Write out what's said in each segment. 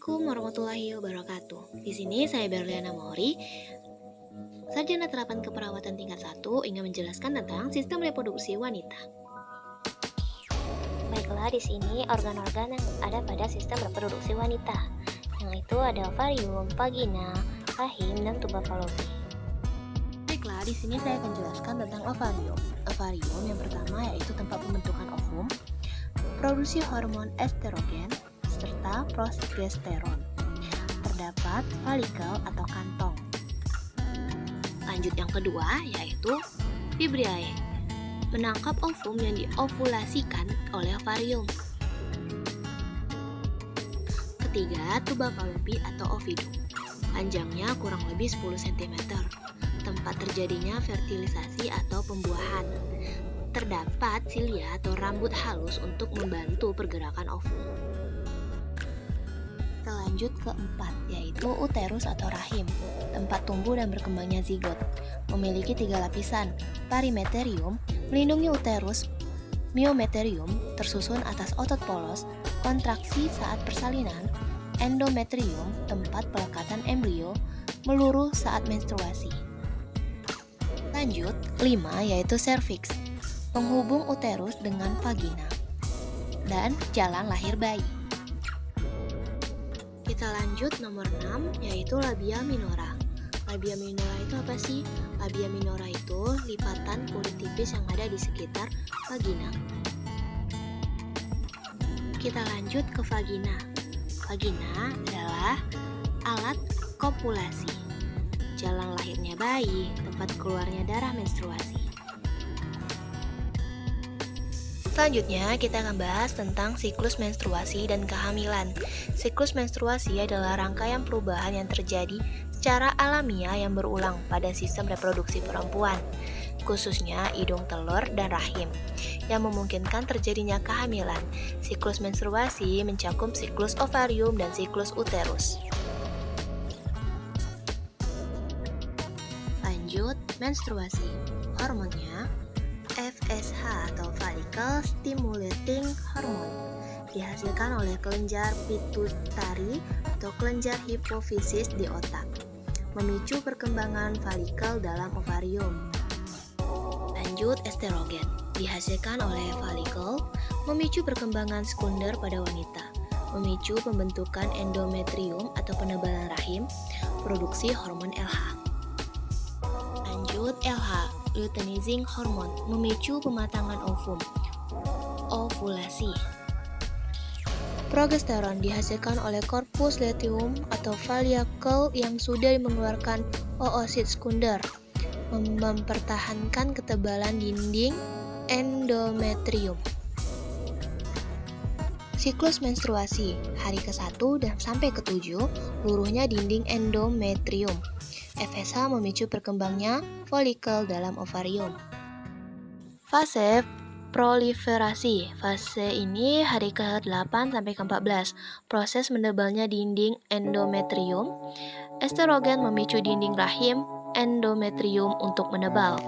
Assalamualaikum warahmatullahi wabarakatuh. Di sini saya Berliana Mori, sarjana terapan keperawatan tingkat 1, ingin menjelaskan tentang sistem reproduksi wanita. Baiklah, di sini organ-organ yang ada pada sistem reproduksi wanita, yang itu ada ovarium, vagina, rahim, dan tuba fallopi. Baiklah, di sini saya akan jelaskan tentang ovarium. Ovarium yang pertama yaitu tempat pembentukan ovum, produksi hormon estrogen, serta progesteron. Terdapat folikel atau kantong. Lanjut yang kedua yaitu fibriae, menangkap ovum yang diovulasikan oleh ovarium. Ketiga, tuba fallopi atau ovidum. Panjangnya kurang lebih 10 cm. Tempat terjadinya fertilisasi atau pembuahan. Terdapat silia atau rambut halus untuk membantu pergerakan ovum. Kita lanjut keempat, yaitu uterus atau rahim, tempat tumbuh dan berkembangnya zigot. Memiliki 3 lapisan, perimeterium, melindungi uterus, myometerium, tersusun atas otot polos, kontraksi saat persalinan, endometrium, tempat pelekatan embrio, meluruh saat menstruasi. Lanjut, 5, yaitu serviks, penghubung uterus dengan vagina, dan jalan lahir bayi. Kita lanjut nomor 6, yaitu labia minora. Labia minora itu apa sih? Labia minora itu lipatan kulit tipis yang ada di sekitar vagina. Kita lanjut ke vagina. Vagina adalah alat kopulasi, jalan lahirnya bayi, tempat keluarnya darah menstruasi. Selanjutnya, kita akan bahas tentang siklus menstruasi dan kehamilan. Siklus menstruasi adalah rangkaian perubahan yang terjadi secara alamiah yang berulang pada sistem reproduksi perempuan, khususnya hidung telur dan rahim, yang memungkinkan terjadinya kehamilan. Siklus menstruasi mencakup siklus ovarium dan siklus uterus. Lanjut, menstruasi. Hormonnya FSH atau Follicle Stimulating Hormone dihasilkan oleh kelenjar pituitari atau kelenjar hipofisis di otak, memicu perkembangan folikel dalam ovarium. Lanjut, estrogen dihasilkan oleh folikel, memicu perkembangan sekunder pada wanita, memicu pembentukan endometrium atau penebalan rahim, produksi hormon LH. Lanjut, LH, luteinizing hormone, memicu pematangan ovum, ovulasi. Progesteron dihasilkan oleh corpus luteum atau folikel yang sudah mengeluarkan oosit sekunder, mempertahankan ketebalan dinding endometrium. Siklus menstruasi, hari ke-1 dan sampai ke-7, luruhnya dinding endometrium. FSH memicu berkembangnya folikel dalam ovarium. Fase proliferasi. Fase ini hari ke-8 sampai ke-14. Proses menebalnya dinding endometrium. Estrogen memicu dinding rahim endometrium untuk menebal.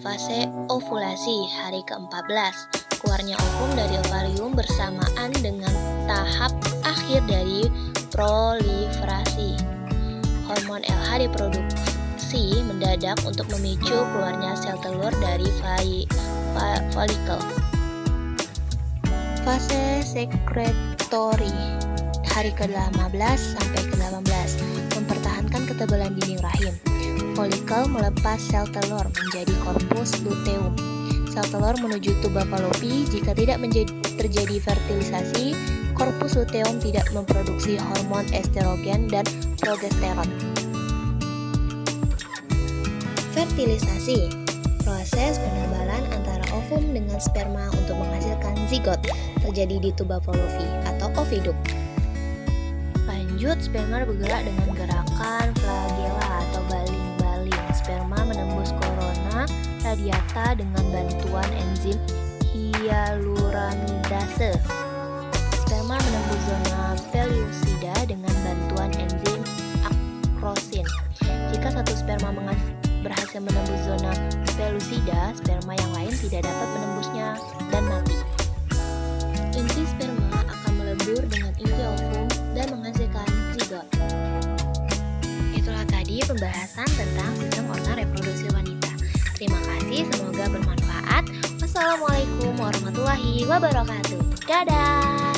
Fase ovulasi, hari ke-14. Keluarnya ovum dari ovarium bersamaan dengan tahap akhir dari proliferasi. Hormon LH diproduksi mendadak untuk memicu keluarnya sel telur dari folikel. Fase sekretori, hari ke-15 sampai ke-18, mempertahankan ketebalan dinding rahim. Folikel melepas sel telur menjadi corpus luteum. Sel telur menuju tuba fallopi. Jika tidak terjadi fertilisasi, corpus luteum tidak memproduksi hormon estrogen dan progesteron. Fertilisasi, proses penebalan antara ovum dengan sperma untuk menghasilkan zigot, terjadi di tuba fallopi atau ovidum. Lanjut, sperma bergerak dengan gerakan flagella atau baling-baling. Sperma menembus korona radiata dengan bantuan enzim hyaluronidase. Sperma menembus zona pellucida dengan bantuan enzim akrosin. Jika satu sperma berhasil menembus zona pellucida, sperma yang lain tidak dapat menembusnya dan mati. Inti sperma akan melebur dengan inti ovum pembahasan tentang sistem organ reproduksi wanita. Terima kasih, semoga bermanfaat. Wassalamualaikum warahmatullahi wabarakatuh. Dadah!